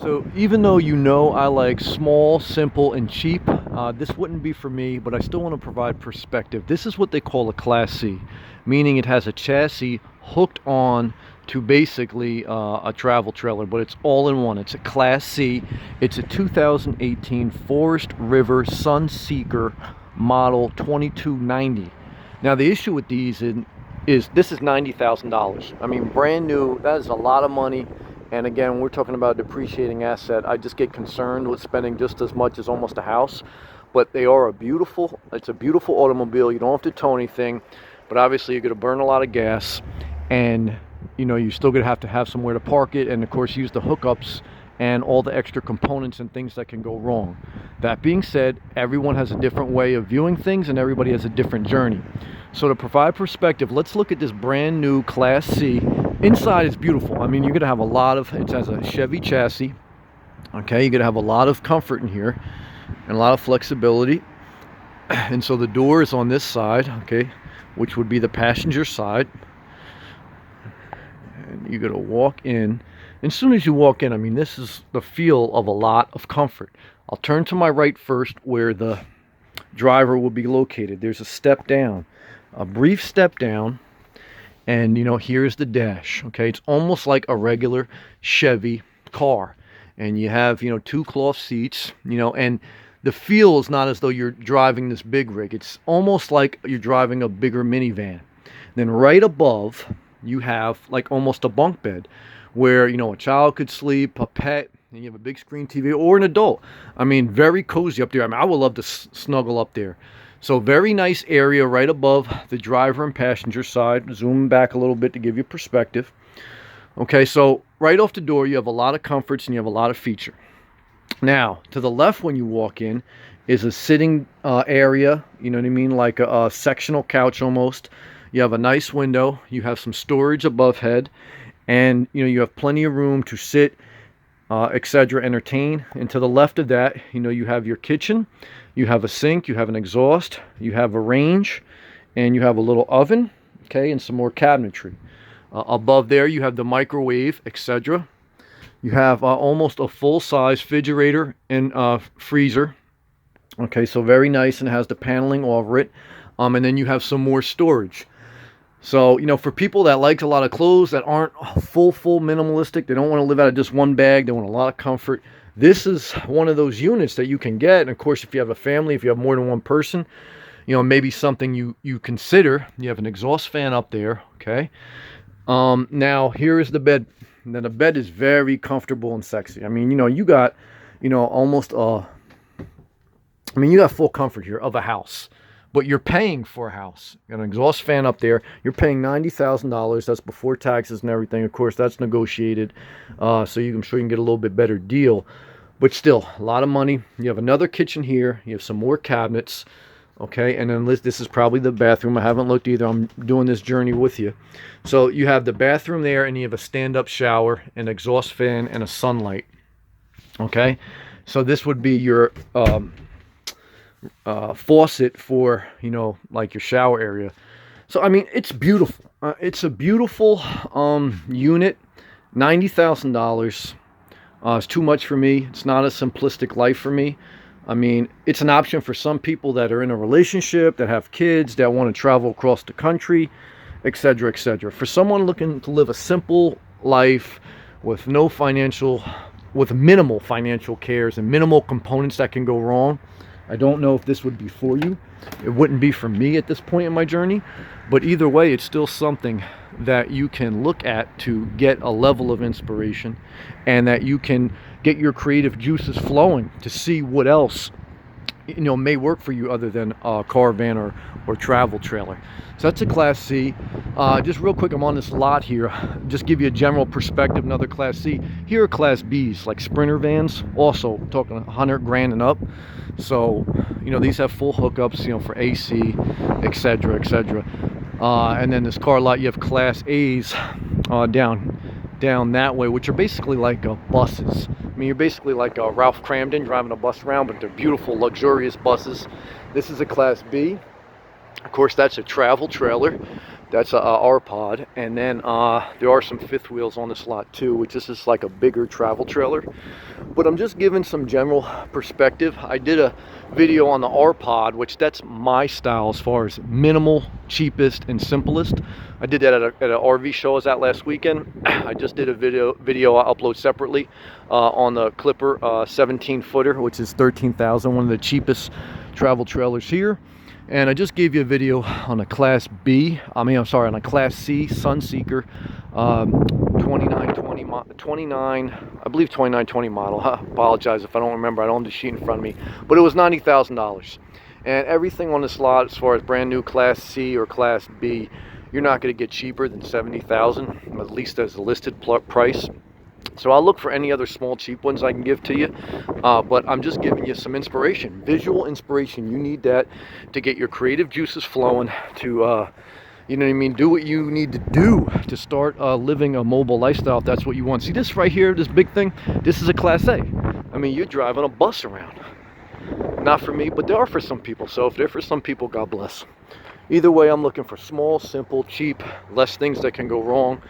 So even though you know I like small, simple, and cheap, this wouldn't be for me, but I still want to provide perspective. This is what they call a Class C, meaning it has a chassis hooked on to basically a travel trailer, but it's all in one. It's a Class C. It's a 2018 Forest River SunSeeker model 2290. Now the issue with these is this is $90,000. I mean, brand new. That is a lot of money. And again, when we're talking about a depreciating asset, I just get concerned with spending just as much as almost a house. But they are it's a beautiful automobile. You don't have to tow anything, but obviously you're going to burn a lot of gas, and you're still going to have somewhere to park it, and of course use the hookups and all the extra components and things that can go wrong. That being said, everyone has a different way of viewing things, and everybody has a different journey. So to provide perspective, let's look at this brand new Class C. Inside is beautiful. I mean, you're going to have it has a Chevy chassis. Okay, you're going to have a lot of comfort in here and a lot of flexibility. And so the door is on this side, okay, which would be the passenger side. And you're going to walk in. As soon as you walk in, I mean, this is the feel of a lot of comfort. I'll turn to my right first where the driver will be located. There's a step down, a brief step down. And here's the dash. Okay, it's almost like a regular Chevy car, and you have two cloth seats, and the feel is not as though you're driving this big rig. It's almost like you're driving a bigger minivan. Then right above you have like almost a bunk bed where a child could sleep, a pet, and you have a big screen TV, or an adult. I mean, very cozy up there. I mean, I would love to snuggle up there. So very nice area right above the driver and passenger side. Zoom back a little bit to give you perspective. Okay, so right off the door, you have a lot of comforts and you have a lot of feature. Now, to the left when you walk in is a sitting area, you know what I mean, like a sectional couch almost. You have a nice window. You have some storage above head. And, you have plenty of room to sit, etc., entertain. And to the left of that, you have your kitchen. You have a sink, you have an exhaust, you have a range, and you have a little oven, okay, and some more cabinetry. Above there, you have the microwave, etc. You have almost a full-size refrigerator and freezer. Okay, so very nice, and has the paneling over it. And then you have some more storage. So, for people that like a lot of clothes that aren't full minimalistic, they don't want to live out of just one bag, they want a lot of comfort. This is one of those units that you can get. And of course, if you have a family, if you have more than one person, maybe something you consider. You have an exhaust fan up there, okay? Now, here is the bed. Now, the bed is very comfortable and sexy. I mean, you got, almost, you got full comfort here of a house. But you're paying for a house. You got an exhaust fan up there. You're paying $90,000. That's before taxes and everything. Of course, that's negotiated. So I'm sure you can get a little bit better deal. But still, a lot of money. You have another kitchen here. You have some more cabinets. Okay, and then this is probably the bathroom. I haven't looked either. I'm doing this journey with you. So you have the bathroom there, and you have a stand-up shower, an exhaust fan, and a sunlight. Okay, so this would be your faucet for like your shower area. So I mean, it's beautiful. It's a beautiful unit. $90,000 is too much for me. It's not a simplistic life for me. I mean, it's an option for some people that are in a relationship, that have kids, that want to travel across the country, etc., etc. For someone looking to live a simple life with minimal financial cares and minimal components that can go wrong, I don't know if this would be for you. It wouldn't be for me at this point in my journey. But either way, it's still something that you can look at to get a level of inspiration, and that you can get your creative juices flowing to see what else may work for you other than a caravan or travel trailer. So that's a Class C. Just real quick, I'm on this lot here. Just give you a general perspective. Another Class C. Here are Class Bs, like Sprinter vans. Also talking 100 grand and up. So these have full hookups, for AC, etc., etc. And then this car lot, you have Class A's down that way, which are basically like buses. I mean, you're basically like Ralph Cramden driving a bus around, but they're beautiful, luxurious buses. This is a Class B. Of course, that's a travel trailer. That's a R-Pod, and then there are some fifth wheels on this lot too, which is just like a bigger travel trailer. But I'm just giving some general perspective. I did a video on the R-Pod, which that's my style as far as minimal, cheapest, and simplest. I did that at an RV show I was at last weekend. I just did a video I upload separately on the Clipper 17-footer, which is $13,000, one of the cheapest travel trailers here. And I just gave you a video on a Class C SunSeeker 2920 model. I apologize if I don't remember. I don't have the sheet in front of me, but it was $90,000. And everything on this lot, as far as brand new Class C or Class B, you're not going to get cheaper than $70,000, at least as a listed price. So I'll look for any other small cheap ones I can give to you, but I'm just giving you some inspiration, visual inspiration. You need that to get your creative juices flowing, to you know what I mean, do what you need to do to start living a mobile lifestyle if that's what you want. See this right here, this big thing, this is a Class A. I mean, you're driving a bus around. Not for me, but they are for some people. So if they're for some people, God bless. Either way, I'm looking for small, simple, cheap, less things that can go wrong.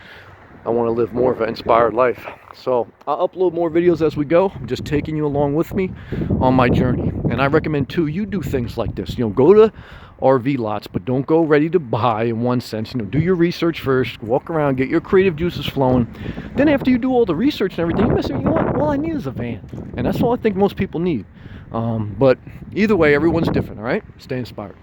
I want to live more of an inspired life. So I'll upload more videos as we go. I'm just taking you along with me on my journey. And I recommend too, you do things like this. You know, go to RV lots, but don't go ready to buy in one sense. You know, do your research first, walk around, get your creative juices flowing. Then after you do all the research and everything, you know what, all I need is a van. And that's all I think most people need. But either way, everyone's different, all right? Stay inspired.